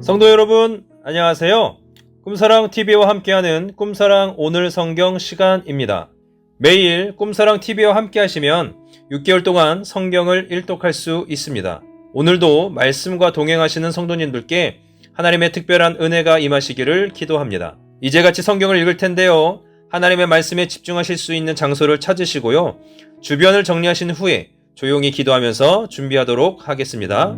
성도 여러분, 안녕하세요. 꿈사랑TV와 함께하는 꿈사랑 오늘 성경 시간입니다. 매일 꿈사랑TV와 함께 하시면 6개월 동안 성경을 일독할 수 있습니다. 오늘도 말씀과 동행하시는 성도님들께 하나님의 특별한 은혜가 임하시기를 기도합니다. 이제같이 성경을 읽을 텐데요. 하나님의 말씀에 집중하실 수 있는 장소를 찾으시고요. 주변을 정리하신 후에 조용히 기도하면서 준비하도록 하겠습니다.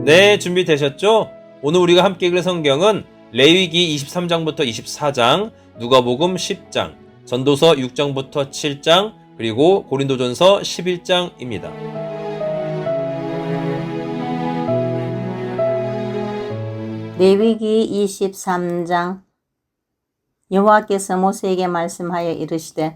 네, 준비되셨죠? 오늘 우리가 함께 읽을 성경은 레위기 23장부터 24장, 누가복음 10장, 전도서 6장부터 7장, 그리고 고린도전서 11장입니다. 레위기 23장. 여호와께서 모세에게 말씀하여 이르시되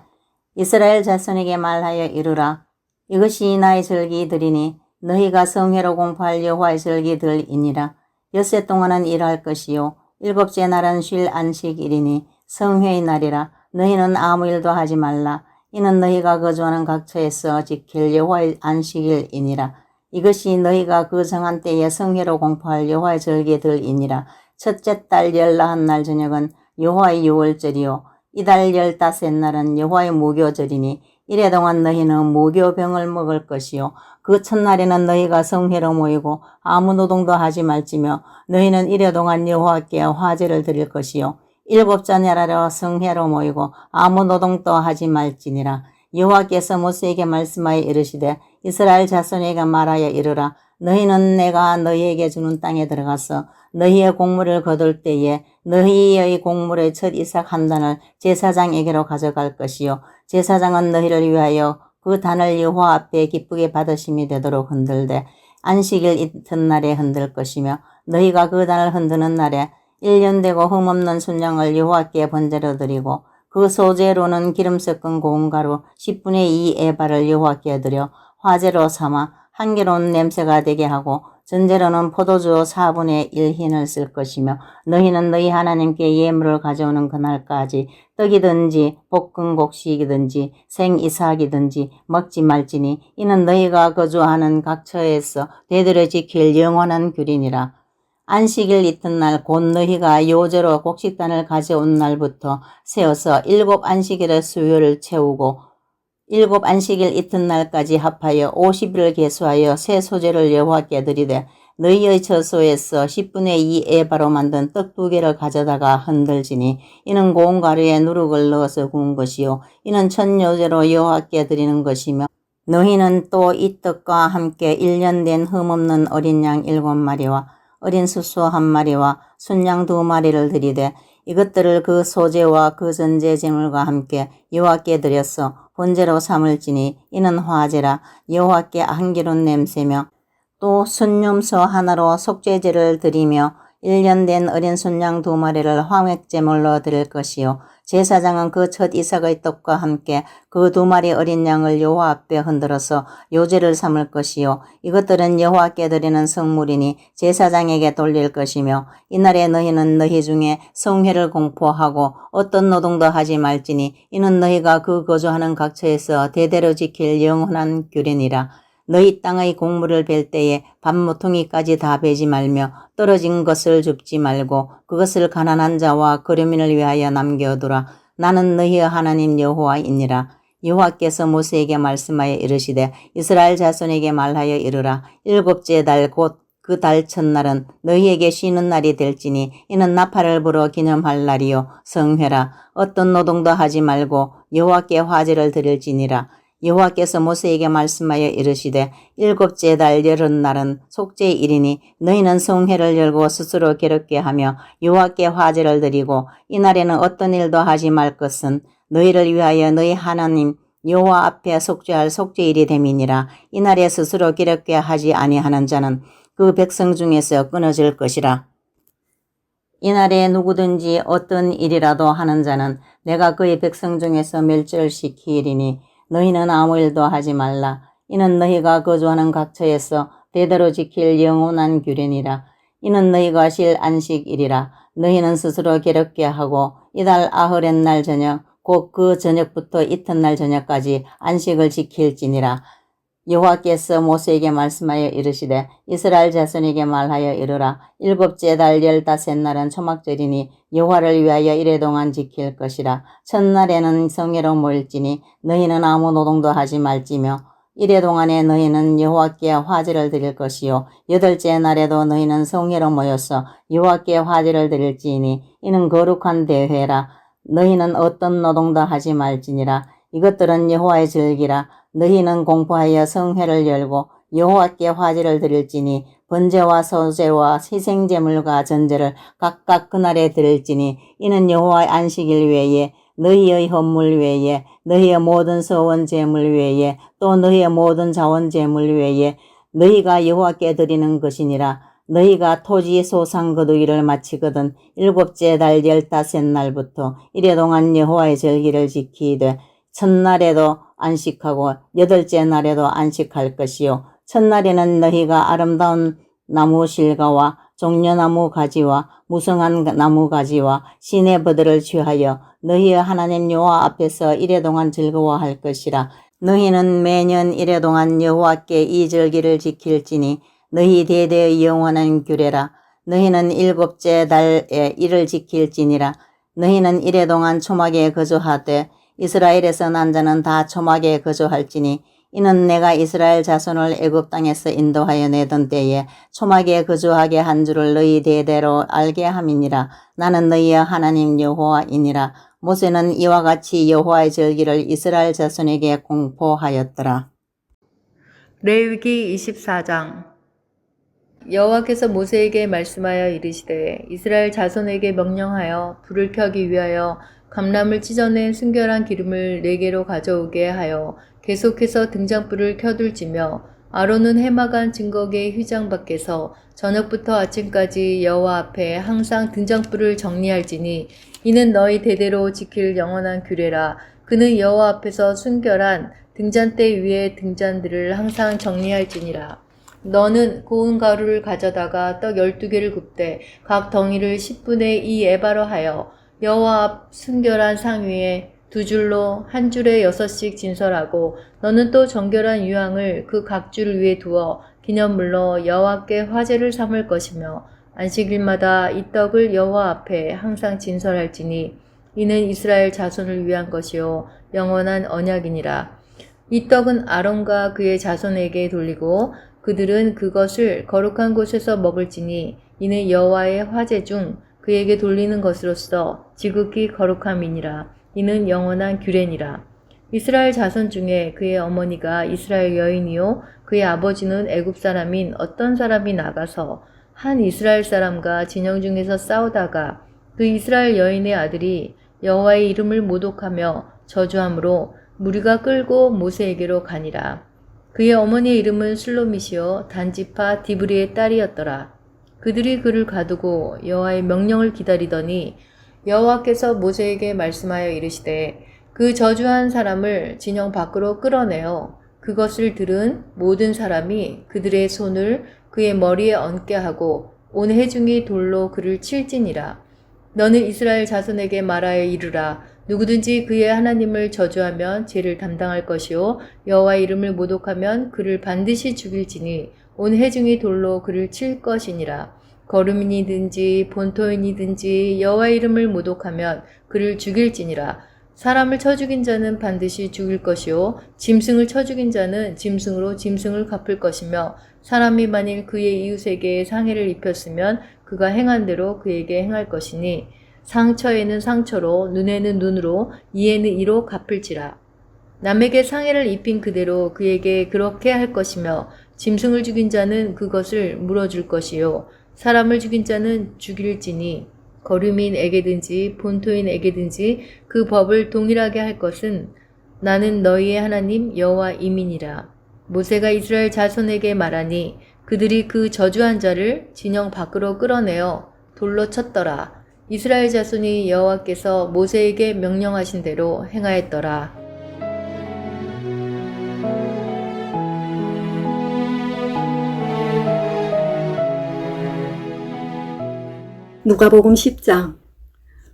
이스라엘 자손에게 말하여 이르라. 이것이 나의 절기들이니 너희가 성회로 공포할 여호와의 절기들이니라. 엿새 동안은 일할 것이요 일곱째 날은 쉴 안식일이니 성회의 날이라. 너희는 아무 일도 하지 말라. 이는 너희가 거주하는 각처에서 지킬 여호와의 안식일이니라. 이것이 너희가 그 정한 때에 성회로 공포할 여호와의 절기들이니라. 첫째 달 열나한 날 저녁은 여호와의 유월절이요 이달 15날은 여호와의 무교절이니 이래 동안 너희는 무교병을 먹을 것이요 그 첫날에는 너희가 성회로 모이고 아무 노동도 하지 말지며 너희는 이래 동안 여호와께 화제를 드릴 것이요 일곱째 날에 성회로 모이고 아무 노동도 하지 말지니라. 여호와께서 모세에게 말씀하여 이르시되 이스라엘 자손에게 말하여 이르라. 너희는 내가 너희에게 주는 땅에 들어가서 너희의 곡물을 거둘 때에 너희의 곡물의 첫 이삭 한 단을 제사장에게로 가져갈 것이요 제사장은 너희를 위하여 그 단을 여호와 앞에 기쁘게 받으심이 되도록 흔들되 안식일 이튿날에 흔들 것이며 너희가 그 단을 흔드는 날에 1년 되고 흠없는 순양을 여호와께 번제로 드리고 그 소재로는 기름 섞은 고운 가루 10분의 2 에바를 여호와께 드려 화제로 삼아 향기로운 냄새가 되게 하고 전제로는 포도주 4분의 1 흰을 쓸 것이며 너희는 너희 하나님께 예물을 가져오는 그날까지 떡이든지 볶은 곡식이든지 생이삭이든지 먹지 말지니 이는 너희가 거주하는 각처에서 대대로 지킬 영원한 규례니라. 안식일 이튿날 곧 너희가 요제로 곡식단을 가져온 날부터 세어서 7 안식일의 수요를 채우고 7 안식일 이튿날까지 합하여 50일을 계수하여 새 소재를 여호와께 드리되 너희의 처소에서 10분의 2 에바로 만든 떡 2개를 가져다가 흔들지니 이는 고운 가루에 누룩을 넣어서 구운 것이요 이는 첫 요제로 여호와께 드리는 것이며 너희는 또 이 떡과 함께 1년 된 흠없는 어린 양 7마리와 어린 수소 1마리와 순양 2마리를 드리되 이것들을 그 소재와 그 전제 제물과 함께 여호와께 드렸어 번제로 삼을지니 이는 화제라. 여호와께 향기로운 냄새며 또 순념서 하나로 속죄제를 드리며 1년 된 어린 순양 2마리를 화목제물로 드릴 것이요 제사장은 그 첫 이삭의 떡과 함께 그 2마리 어린 양을 여호와 앞에 흔들어서 요제를 삼을 것이요 이것들은 여호와께 드리는 성물이니 제사장에게 돌릴 것이며 이날에 너희는 너희 중에 성회를 공포하고 어떤 노동도 하지 말지니 이는 너희가 그 거주하는 각처에서 대대로 지킬 영원한 규례니라. 너희 땅의 곡물을 벨 때에 밥 모퉁이까지 다 베지 말며 떨어진 것을 줍지 말고 그것을 가난한 자와 거류민을 위하여 남겨두라. 나는 너희의 하나님 여호와이니라. 여호와께서 모세에게 말씀하여 이르시되 이스라엘 자손에게 말하여 이르라. 7째 달 곧 그 달 첫날은 너희에게 쉬는 날이 될지니 이는 나팔을 불어 기념할 날이요 성회라. 어떤 노동도 하지 말고 여호와께 화제를 드릴지니라. 여호와께서 모세에게 말씀하여 이르시되 7째 달 열흔날은 속죄일이니 너희는 성회를 열고 스스로 괴롭게 하며 여호와께 화제를 드리고 이날에는 어떤 일도 하지 말 것은 너희를 위하여 너희 하나님 여호와 앞에 속죄할 속죄일이 됨이니라. 이날에 스스로 괴롭게 하지 아니하는 자는 그 백성 중에서 끊어질 것이라. 이날에 누구든지 어떤 일이라도 하는 자는 내가 그의 백성 중에서 멸절시키리니 너희는 아무 일도 하지 말라. 이는 너희가 거주하는 각처에서 대대로 지킬 영원한 규례니라. 이는 너희가 쉴 안식일이라. 너희는 스스로 괴롭게 하고 이달 아흐렛 날 저녁 곧 그 저녁부터 이튿날 저녁까지 안식을 지킬지니라. 여호와께서 모세에게 말씀하여 이르시되 이스라엘 자손에게 말하여 이르라. 일곱째 달 15날은 초막절이니 여호와를 위하여 이래동안 지킬 것이라. 첫날에는 성회로 모일지니 너희는 아무 노동도 하지 말지며 이래동안에 너희는 여호와께 화제를 드릴 것이요 여덟째 날에도 너희는 성회로 모여서 여호와께 화제를 드릴지니 이는 거룩한 대회라. 너희는 어떤 노동도 하지 말지니라. 이것들은 여호와의 절기라. 너희는 공포하여 성회를 열고 여호와께 화제를 드릴지니 번제와 소제와 희생제물과 전제를 각각 그날에 드릴지니 이는 여호와의 안식일 외에 너희의 헌물 외에 너희의 모든 서원 제물 외에 또 너희의 모든 자원 제물 외에 너희가 여호와께 드리는 것이니라. 너희가 토지 소상 거두기를 마치거든 일곱째 달 15날부터 이래동안 여호와의 절기를 지키되 첫날에도 안식하고 여덟째 날에도 안식할 것이요 첫날에는 너희가 아름다운 나무 실과와 종려나무 가지와 무성한 나무 가지와 시내 버들을 취하여 너희의 하나님 여호와 앞에서 이래동안 즐거워할 것이라. 너희는 매년 이래동안 여호와께 이 절기를 지킬지니 너희 대대의 영원한 규례라. 너희는 일곱째 달에 이를 지킬지니라. 너희는 이래동안 초막에 거주하되 이스라엘에서 난 자는 다 초막에 거주할지니 이는 내가 이스라엘 자손을 애굽 땅에서 인도하여 내던 때에 초막에 거주하게 한 줄을 너희 대대로 알게 함이니라. 나는 너희의 하나님 여호와이니라. 모세는 이와 같이 여호와의 절기를 이스라엘 자손에게 공포하였더라. 레위기 24장. 여호와께서 모세에게 말씀하여 이르시되 이스라엘 자손에게 명령하여 불을 켜기 위하여 감람을 찢어낸 순결한 기름을 4개로 가져오게 하여 계속해서 등잔불을 켜둘지며 아론은 해마간 증거계 휘장 밖에서 저녁부터 아침까지 여호와 앞에 항상 등잔불을 정리할지니 이는 너희 대대로 지킬 영원한 규례라. 그는 여호와 앞에서 순결한 등잔대 위에 등잔들을 항상 정리할지니라. 너는 고운 가루를 가져다가 떡 12개를 굽되 각 덩이를 10분의 2 에바로 하여 여호와 앞 순결한 상 위에 2줄로 한 줄에 6씩 진설하고 너는 또 정결한 유향을 그 각 줄 위에 두어 기념물로 여호와께 화제를 삼을 것이며 안식일마다 이 떡을 여호와 앞에 항상 진설할지니 이는 이스라엘 자손을 위한 것이요 영원한 언약이니라. 이 떡은 아론과 그의 자손에게 돌리고 그들은 그것을 거룩한 곳에서 먹을지니 이는 여호와의 화제 중 그에게 돌리는 것으로서 지극히 거룩함이니라. 이는 영원한 규례니라. 이스라엘 자손 중에 그의 어머니가 이스라엘 여인이요 그의 아버지는 애굽 사람인 어떤 사람이 나가서 한 이스라엘 사람과 진영 중에서 싸우다가 그 이스라엘 여인의 아들이 여호와의 이름을 모독하며 저주함으로 무리가 끌고 모세에게로 가니라. 그의 어머니의 이름은 슬로밋이요 단지파 디브리의 딸이었더라. 그들이 그를 가두고 여호와의 명령을 기다리더니 여호와께서 모세에게 말씀하여 이르시되 그 저주한 사람을 진영 밖으로 끌어내어 그것을 들은 모든 사람이 그들의 손을 그의 머리에 얹게 하고 온 회중이 돌로 그를 칠지니라. 너는 이스라엘 자손에게 말하여 이르라. 누구든지 그의 하나님을 저주하면 죄를 담당할 것이요 여호와의 이름을 모독하면 그를 반드시 죽일지니 온 회중이 돌로 그를 칠 것이니라. 거류민이든지 본토인이든지 여호와의 이름을 모독하면 그를 죽일지니라. 사람을 쳐 죽인 자는 반드시 죽일 것이요 짐승을 쳐 죽인 자는 짐승으로 짐승을 갚을 것이며 사람이 만일 그의 이웃에게 상해를 입혔으면 그가 행한 대로 그에게 행할 것이니 상처에는 상처로 눈에는 눈으로 이에는 이로 갚을지라. 남에게 상해를 입힌 그대로 그에게 그렇게 할 것이며 짐승을 죽인 자는 그것을 물어줄 것이요 사람을 죽인 자는 죽일지니 거류민에게든지 본토인에게든지 그 법을 동일하게 할 것은 나는 너희의 하나님 여호와임이니라. 모세가 이스라엘 자손에게 말하니 그들이 그 저주한 자를 진영 밖으로 끌어내어 돌로 쳤더라. 이스라엘 자손이 여호와께서 모세에게 명령하신 대로 행하였더라. 누가복음 10장.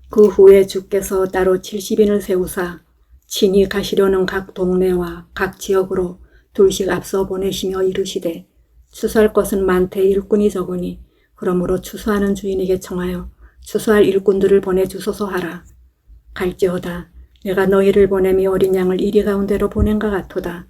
그 후에 주께서 따로 70인을 세우사 친히 가시려는 각 동네와 각 지역으로 둘씩 앞서 보내시며 이르시되 추수할 것은 많되 일꾼이 적으니 그러므로 추수하는 주인에게 청하여 추수할 일꾼들을 보내주소서 하라. 갈지어다 내가 너희를 보냄이 어린 양을 이리 가운데로 보낸가 같도다.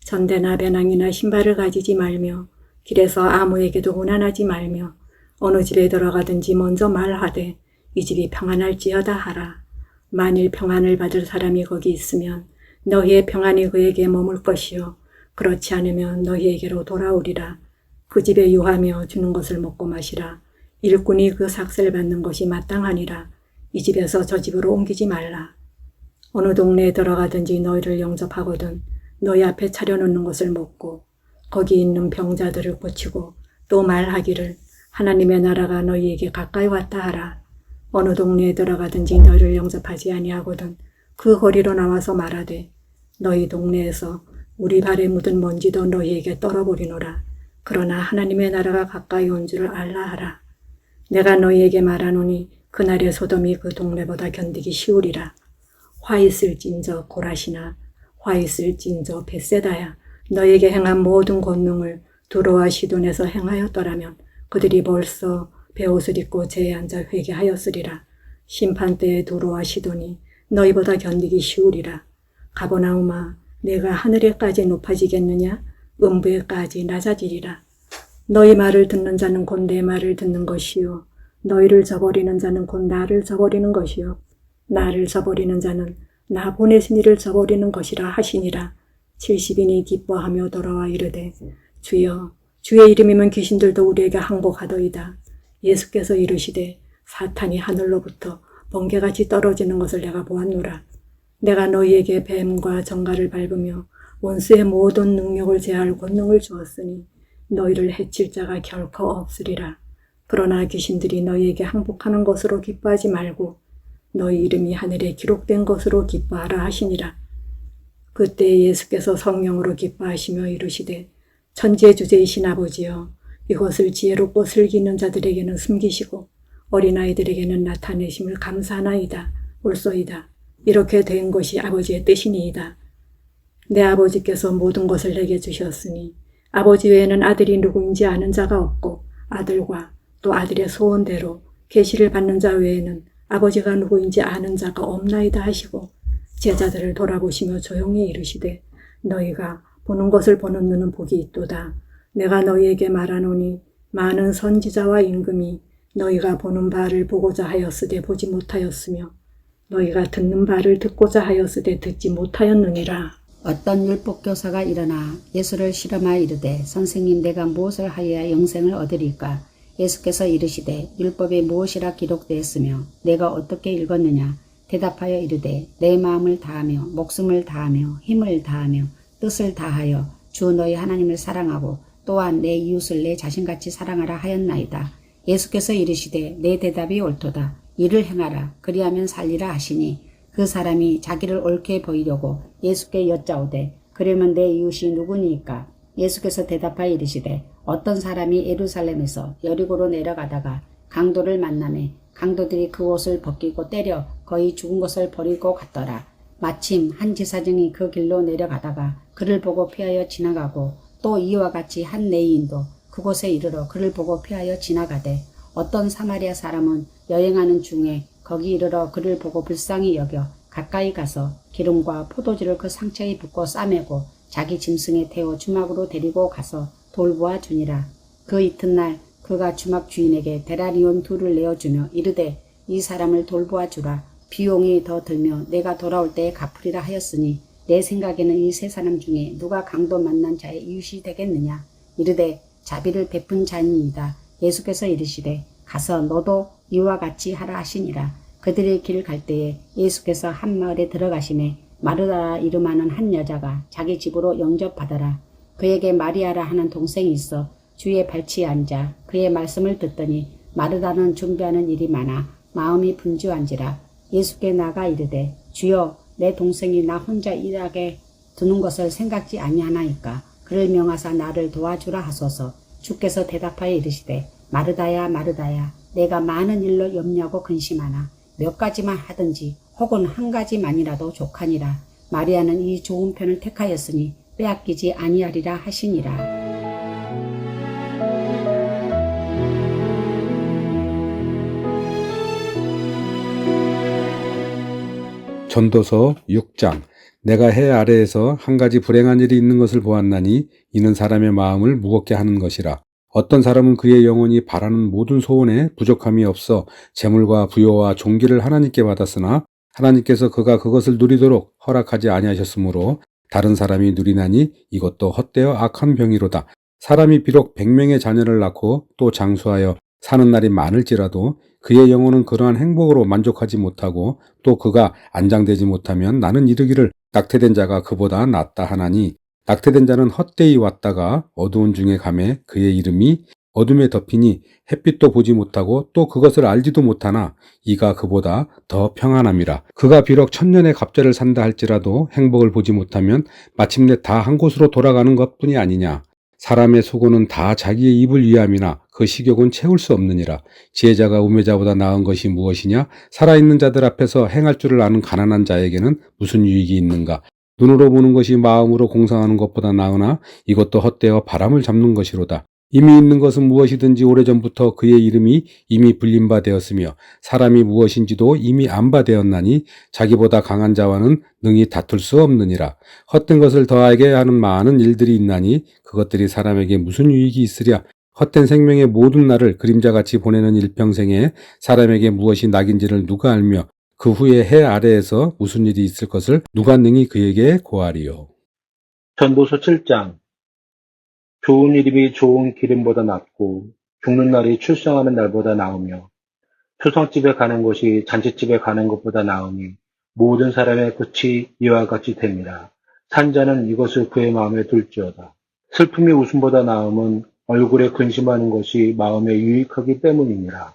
전대나 배낭이나 신발을 가지지 말며 길에서 아무에게도 고난하지 말며 어느 집에 들어가든지 먼저 말하되 이 집이 평안할지어다 하라. 만일 평안을 받을 사람이 거기 있으면 너희의 평안이 그에게 머물 것이요 그렇지 않으면 너희에게로 돌아오리라. 그 집에 유하며 주는 것을 먹고 마시라. 일꾼이 그 삭슬 받는 것이 마땅하니라. 이 집에서 저 집으로 옮기지 말라. 어느 동네에 들어가든지 너희를 영접하거든 너희 앞에 차려놓는 것을 먹고 거기 있는 병자들을 고치고 또 말하기를 하나님의 나라가 너희에게 가까이 왔다 하라. 어느 동네에 들어가든지 너희를 영접하지 아니하거든 그 거리로 나와서 말하되 너희 동네에서 우리 발에 묻은 먼지도 너희에게 떨어버리노라. 그러나 하나님의 나라가 가까이 온 줄을 알라 하라. 내가 너희에게 말하노니 그날의 소돔이 그 동네보다 견디기 쉬우리라. 화 있을진저 고라시나 화 있을진저 벳세다야. 너희에게 행한 모든 권능을 두로와 시돈에서 행하였더라면 그들이 벌써 베옷을 입고 제에 앉아 회개하였으리라. 심판때에 두로와 시돈이 너희보다 견디기 쉬우리라. 가버나움아 내가 하늘에까지 높아지겠느냐? 음부에까지 낮아지리라. 너희 말을 듣는 자는 곧 내 말을 듣는 것이요 너희를 저버리는 자는 곧 나를 저버리는 것이요 나를 저버리는 자는 나 보내신 이를 저버리는 것이라 하시니라. 70인이 기뻐하며 돌아와 이르되 주여 주의 이름이면 귀신들도 우리에게 항복하더이다. 예수께서 이르시되 사탄이 하늘로부터 번개같이 떨어지는 것을 내가 보았노라. 내가 너희에게 뱀과 정갈을 밟으며 원수의 모든 능력을 제할 권능을 주었으니 너희를 해칠 자가 결코 없으리라. 그러나 귀신들이 너희에게 항복하는 것으로 기뻐하지 말고 너희 이름이 하늘에 기록된 것으로 기뻐하라 하시니라. 그때 예수께서 성령으로 기뻐하시며 이르시되 천지의 주제이신 아버지여 이것을 지혜롭고 슬기는 자들에게는 숨기시고 어린아이들에게는 나타내심을 감사하나이다. 옳소이다. 이렇게 된 것이 아버지의 뜻이니이다. 내 아버지께서 모든 것을 내게 주셨으니 아버지 외에는 아들이 누구인지 아는 자가 없고 아들과 또 아들의 소원대로 계시를 받는 자 외에는 아버지가 누구인지 아는 자가 없나이다 하시고 제자들을 돌아보시며 조용히 이르시되 너희가 보는 것을 보는 눈은 복이 있도다. 내가 너희에게 말하노니 많은 선지자와 임금이 너희가 보는 바를 보고자 하였으되 보지 못하였으며 너희가 듣는 바를 듣고자 하였으되 듣지 못하였느니라. 어떤 율법교사가 일어나 예수를 실험하여 이르되 선생님 내가 무엇을 하여야 영생을 얻으리까? 예수께서 이르시되 율법에 무엇이라 기록되었으며 내가 어떻게 읽었느냐? 대답하여 이르되 내 마음을 다하며 목숨을 다하며 힘을 다하며 뜻을 다하여 주 너희 하나님을 사랑하고 또한 내 이웃을 내 자신같이 사랑하라 하였나이다. 예수께서 이르시되 내 대답이 옳도다. 이를 행하라. 그리하면 살리라 하시니 그 사람이 자기를 옳게 보이려고 예수께 여짜오되 그러면 내 이웃이 누구니까? 예수께서 대답하여 이르시되 어떤 사람이 예루살렘에서 여리고로 내려가다가 강도를 만나매 강도들이 그 옷을 벗기고 때려 거의 죽은 것을 버리고 갔더라. 마침 한 제사장이 그 길로 내려가다가 그를 보고 피하여 지나가고 또 이와 같이 한 레위인도 그곳에 이르러 그를 보고 피하여 지나가되 어떤 사마리아 사람은 여행하는 중에 거기 이르러 그를 보고 불쌍히 여겨 가까이 가서 기름과 포도주를 그 상처에 붓고 싸매고 자기 짐승에 태워 주막으로 데리고 가서 돌보아 주니라. 그 이튿날 그가 주막 주인에게 데나리온 2를 내어주며 이르되 이 사람을 돌보아 주라. 비용이 더 들며 내가 돌아올 때에 갚으리라 하였으니 내 생각에는 이 세 사람 중에 누가 강도 만난 자의 이웃이 되겠느냐? 이르되 자비를 베푼 자니이다. 예수께서 이르시되 가서 너도 이와 같이 하라 하시니라. 그들이 길 갈 때에 예수께서 한 마을에 들어가시매 마르다라 이름하는 한 여자가 자기 집으로 영접받아라. 그에게 마리아라 하는 동생이 있어 주의 발치에 앉아 그의 말씀을 듣더니 마르다는 준비하는 일이 많아 마음이 분주한지라. 예수께 나가 이르되 주여 내 동생이 나 혼자 일하게 두는 것을 생각지 아니하나이까? 그를 명하사 나를 도와주라 하소서. 주께서 대답하여 이르시되 마르다야 마르다야 내가 많은 일로 염려하고 근심하나 몇 가지만 하든지 혹은 한 가지만이라도 족하니라. 마리아는 이 좋은 편을 택하였으니 빼앗기지 아니하리라 하시니라. 전도서 6장. 내가 해 아래에서 한 가지 불행한 일이 있는 것을 보았나니 이는 사람의 마음을 무겁게 하는 것이라. 어떤 사람은 그의 영혼이 바라는 모든 소원에 부족함이 없어 재물과 부요와 존귀를 하나님께 받았으나 하나님께서 그가 그것을 누리도록 허락하지 아니하셨으므로 다른 사람이 누리나니 이것도 헛되어 악한 병이로다. 사람이 비록 100명의 자녀를 낳고 또 장수하여 사는 날이 많을지라도 그의 영혼은 그러한 행복으로 만족하지 못하고 또 그가 안장되지 못하면 나는 이르기를 낙태된 자가 그보다 낫다 하나니 낙태된 자는 헛되이 왔다가 어두운 중에 가매 그의 이름이 어둠에 덮이니 햇빛도 보지 못하고 또 그것을 알지도 못하나 이가 그보다 더 평안함이라. 그가 비록 1000년의 갑절을 산다 할지라도 행복을 보지 못하면 마침내 다 한 곳으로 돌아가는 것뿐이 아니냐. 사람의 수고는 다 자기의 입을 위함이나 그 식욕은 채울 수 없느니라. 지혜자가 우매자보다 나은 것이 무엇이냐? 살아있는 자들 앞에서 행할 줄을 아는 가난한 자에게는 무슨 유익이 있는가? 눈으로 보는 것이 마음으로 공상하는 것보다 나으나 이것도 헛되어 바람을 잡는 것이로다. 이미 있는 것은 무엇이든지 오래전부터 그의 이름이 이미 불린 바 되었으며 사람이 무엇인지도 이미 안 바 되었나니 자기보다 강한 자와는 능히 다툴 수 없느니라. 헛된 것을 더하게 하는 많은 일들이 있나니 그것들이 사람에게 무슨 유익이 있으랴. 헛된 생명의 모든 날을 그림자같이 보내는 일평생에 사람에게 무엇이 낙인지를 누가 알며 그 후에 해 아래에서 무슨 일이 있을 것을 누가 능히 그에게 고하리요. 전도서 7장. 좋은 이름이 좋은 기름보다 낫고 죽는 날이 출생하는 날보다 나으며 초상집에 가는 것이 잔치집에 가는 것보다 나으니 모든 사람의 끝이 이와 같이 됩니다. 산자는 이것을 그의 마음에 둘지어다. 슬픔이 웃음보다 나음은 얼굴에 근심하는 것이 마음에 유익하기 때문이니라.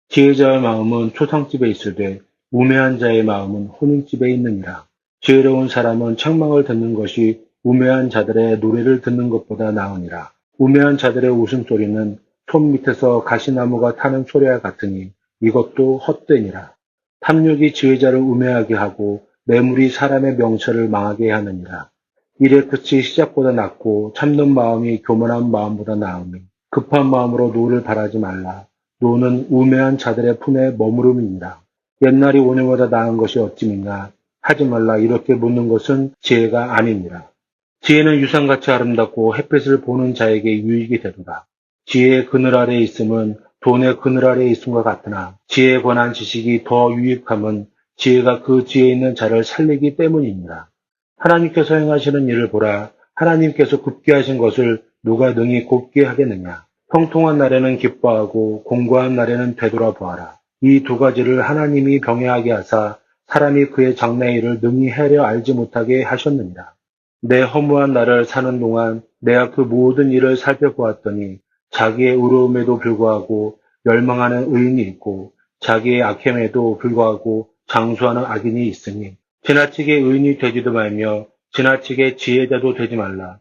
지혜자의 마음은 초상집에 있으되 우매한 자의 마음은 혼인집에 있느니라. 지혜로운 사람은 책망을 듣는 것이 우매한 자들의 노래를 듣는 것보다 나으니라. 우매한 자들의 웃음소리는 손 밑에서 가시나무가 타는 소리와 같으니 이것도 헛되니라. 탐욕이 지혜자를 우매하게 하고 매물이 사람의 명철을 망하게 하느니라. 일의 끝이 시작보다 낫고 참는 마음이 교만한 마음보다 나으니 급한 마음으로 노를 바라지 말라. 노는 우매한 자들의 품에 머무름이니라. 옛날이 오늘보다 나은 것이 어찌미냐. 하지 말라. 이렇게 묻는 것은 지혜가 아니니라. 지혜는 유산같이 아름답고 햇빛을 보는 자에게 유익이 되도다. 지혜의 그늘 아래에 있음은 돈의 그늘 아래에 있음과 같으나 지혜에 관한 지식이 더 유익함은 지혜가 그 지혜에 있는 자를 살리기 때문이니라. 하나님께서 행하시는 일을 보라. 하나님께서 굽게 하신 것을 누가 능히 곱게 하겠느냐. 형통한 날에는 기뻐하고 공고한 날에는 되돌아보아라. 이 두 가지를 하나님이 병행하게 하사 사람이 그의 장래의 일을 능히 헤아려 알지 못하게 하셨느니라. 내 허무한 날을 사는 동안 내가 그 모든 일을 살펴보았더니 자기의 의로움에도 불구하고 멸망하는 의인이 있고 자기의 악행에도 불구하고 장수하는 악인이 있으니 지나치게 의인이 되지도 말며 지나치게 지혜자도 되지 말라.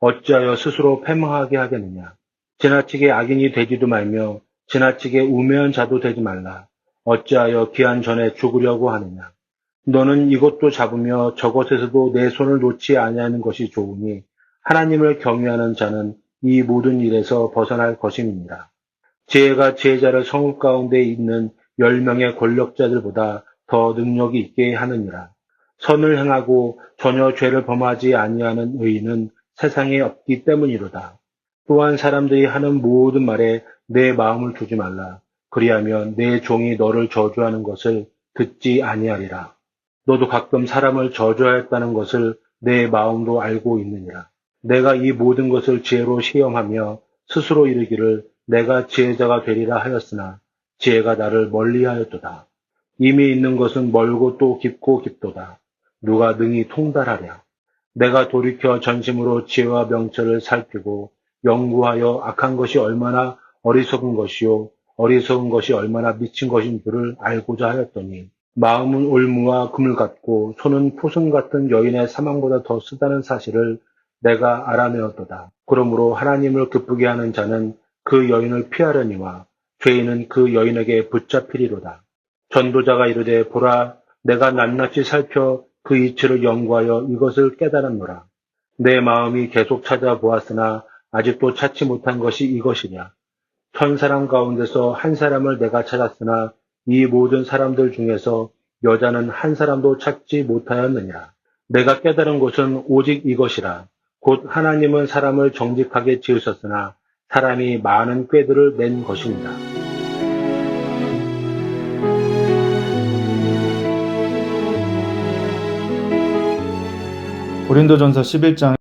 어찌하여 스스로 패망하게 하겠느냐. 지나치게 악인이 되지도 말며 지나치게 우매한 자도 되지 말라. 어찌하여 기한 전에 죽으려고 하느냐. 너는 이것도 잡으며 저것에서도 내 손을 놓지 아니하는 것이 좋으니 하나님을 경외하는 자는 이 모든 일에서 벗어날 것임이니라. 지혜가 지혜자를 성읍 가운데 있는 10명의 권력자들보다 더 능력이 있게 하느니라. 선을 행하고 전혀 죄를 범하지 아니하는 의인은 세상에 없기 때문이로다. 또한 사람들이 하는 모든 말에 내 마음을 두지 말라. 그리하면 내 종이 너를 저주하는 것을 듣지 아니하리라. 너도 가끔 사람을 저주하였다는 것을 내 마음도 알고 있느니라. 내가 이 모든 것을 지혜로 시험하며 스스로 이르기를 내가 지혜자가 되리라 하였으나 지혜가 나를 멀리하였도다. 이미 있는 것은 멀고 또 깊고 깊도다. 누가 능히 통달하랴. 내가 돌이켜 전심으로 지혜와 명철을 살피고 연구하여 악한 것이 얼마나 어리석은 것이요 어리석은 것이 얼마나 미친 것인 줄을 알고자 하였더니 마음은 올무와 금을 같고 손은 포승 같은 여인의 사망보다 더 쓰다는 사실을 내가 알아내었도다. 그러므로 하나님을 기쁘게 하는 자는 그 여인을 피하려니와 죄인은 그 여인에게 붙잡히리로다. 전도자가 이르되 보라 내가 낱낱이 살펴 그 이치를 연구하여 이것을 깨달았노라. 내 마음이 계속 찾아보았으나 아직도 찾지 못한 것이 이것이냐. 천 사람 가운데서 한 사람을 내가 찾았으나 이 모든 사람들 중에서 여자는 한 사람도 찾지 못하였느냐. 내가 깨달은 것은 오직 이것이라. 곧 하나님은 사람을 정직하게 지으셨으나 사람이 많은 꾀들을 낸 것입니다. 고린도전서 11장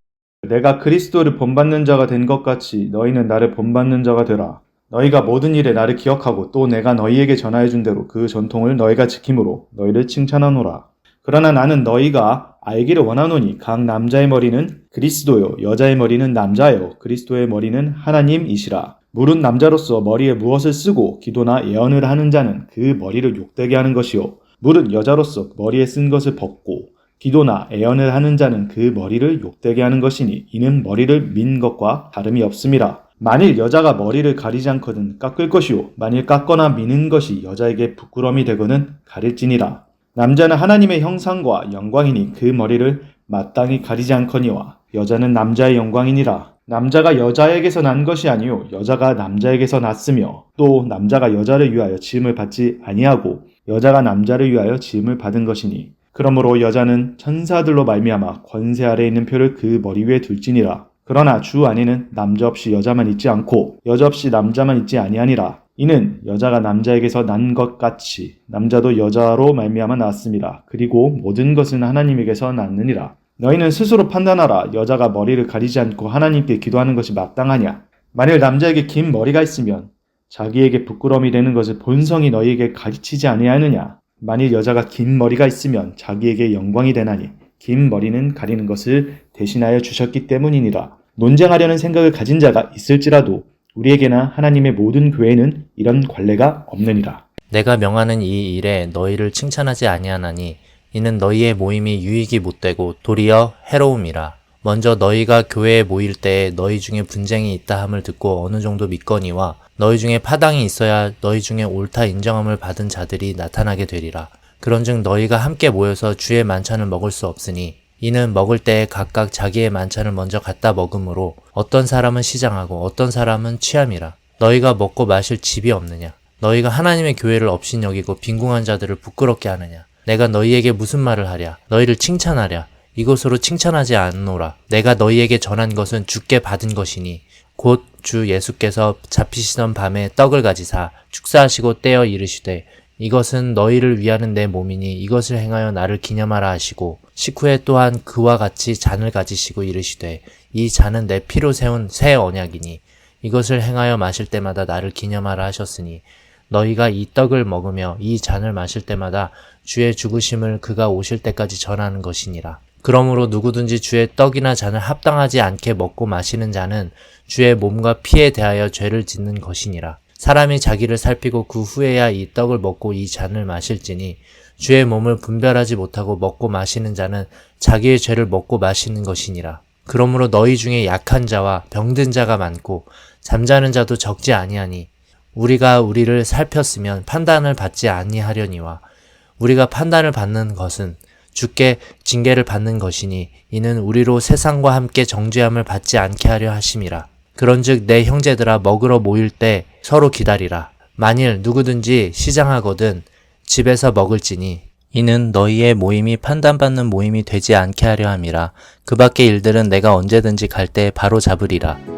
내가 그리스도를 본받는 자가 된 것 같이 너희는 나를 본받는 자가 되라. 너희가 모든 일에 나를 기억하고 또 내가 너희에게 전하여 준 대로 그 전통을 너희가 지킴으로 너희를 칭찬하노라. 그러나 나는 너희가 알기를 원하노니 각 남자의 머리는 그리스도요 여자의 머리는 남자요 그리스도의 머리는 하나님이시라. 물은 남자로서 머리에 무엇을 쓰고 기도나 예언을 하는 자는 그 머리를 욕되게 하는 것이요 물은 여자로서 머리에 쓴 것을 벗고 기도나 애언을 하는 자는 그 머리를 욕되게 하는 것이니 이는 머리를 민 것과 다름이 없음이라. 만일 여자가 머리를 가리지 않거든 깎을 것이요 만일 깎거나 미는 것이 여자에게 부끄러움이 되거든 가릴지니라. 남자는 하나님의 형상과 영광이니 그 머리를 마땅히 가리지 않거니와 여자는 남자의 영광이니라. 남자가 여자에게서 난 것이 아니요 여자가 남자에게서 났으며 또 남자가 여자를 위하여 지음을 받지 아니하고 여자가 남자를 위하여 지음을 받은 것이니 그러므로 여자는 천사들로 말미암아 권세 아래에 있는 표를 그 머리 위에 둘지니라. 그러나 주 안에는 남자 없이 여자만 있지 않고 여자 없이 남자만 있지 아니하니라. 이는 여자가 남자에게서 난 것 같이 남자도 여자로 말미암아 났습니다. 그리고 모든 것은 하나님에게서 났느니라. 너희는 스스로 판단하라. 여자가 머리를 가리지 않고 하나님께 기도하는 것이 마땅하냐. 만일 남자에게 긴 머리가 있으면 자기에게 부끄러움이 되는 것을 본성이 너희에게 가르치지 아니하느냐. 만일 여자가 긴 머리가 있으면 자기에게 영광이 되나니 긴 머리는 가리는 것을 대신하여 주셨기 때문이니라. 논쟁하려는 생각을 가진 자가 있을지라도 우리에게나 하나님의 모든 교회에는 이런 관례가 없느니라. 내가 명하는 이 일에 너희를 칭찬하지 아니하나니 이는 너희의 모임이 유익이 못되고 도리어 해로움이라. 먼저 너희가 교회에 모일 때에 너희 중에 분쟁이 있다 함을 듣고 어느 정도 믿거니와 너희 중에 파당이 있어야 너희 중에 옳다 인정함을 받은 자들이 나타나게 되리라. 그런즉 너희가 함께 모여서 주의 만찬을 먹을 수 없으니 이는 먹을 때에 각각 자기의 만찬을 먼저 갖다 먹음으로 어떤 사람은 시장하고 어떤 사람은 취함이라. 너희가 먹고 마실 집이 없느냐? 너희가 하나님의 교회를 업신여기고 빈궁한 자들을 부끄럽게 하느냐? 내가 너희에게 무슨 말을 하랴? 너희를 칭찬하랴? 이것으로 칭찬하지 않노라. 내가 너희에게 전한 것은 주께 받은 것이니 곧 주 예수께서 잡히시던 밤에 떡을 가지사 축사하시고 떼어 이르시되 이것은 너희를 위하는 내 몸이니 이것을 행하여 나를 기념하라 하시고 식후에 또한 그와 같이 잔을 가지시고 이르시되 이 잔은 내 피로 세운 새 언약이니 이것을 행하여 마실 때마다 나를 기념하라 하셨으니 너희가 이 떡을 먹으며 이 잔을 마실 때마다 주의 죽으심을 그가 오실 때까지 전하는 것이니라. 그러므로 누구든지 주의 떡이나 잔을 합당하지 않게 먹고 마시는 자는 주의 몸과 피에 대하여 죄를 짓는 것이니라. 사람이 자기를 살피고 그 후에야 이 떡을 먹고 이 잔을 마실지니 주의 몸을 분별하지 못하고 먹고 마시는 자는 자기의 죄를 먹고 마시는 것이니라. 그러므로 너희 중에 약한 자와 병든 자가 많고 잠자는 자도 적지 아니하니 우리가 우리를 살폈으면 판단을 받지 아니하려니와 우리가 판단을 받는 것은 주께 징계를 받는 것이니 이는 우리로 세상과 함께 정죄함을 받지 않게 하려 하심이라. 그런즉 내 형제들아 먹으러 모일 때 서로 기다리라. 만일 누구든지 시장하거든 집에서 먹을지니 이는 너희의 모임이 판단받는 모임이 되지 않게 하려 함이라. 그 밖의 일들은 내가 언제든지 갈 때 바로 잡으리라.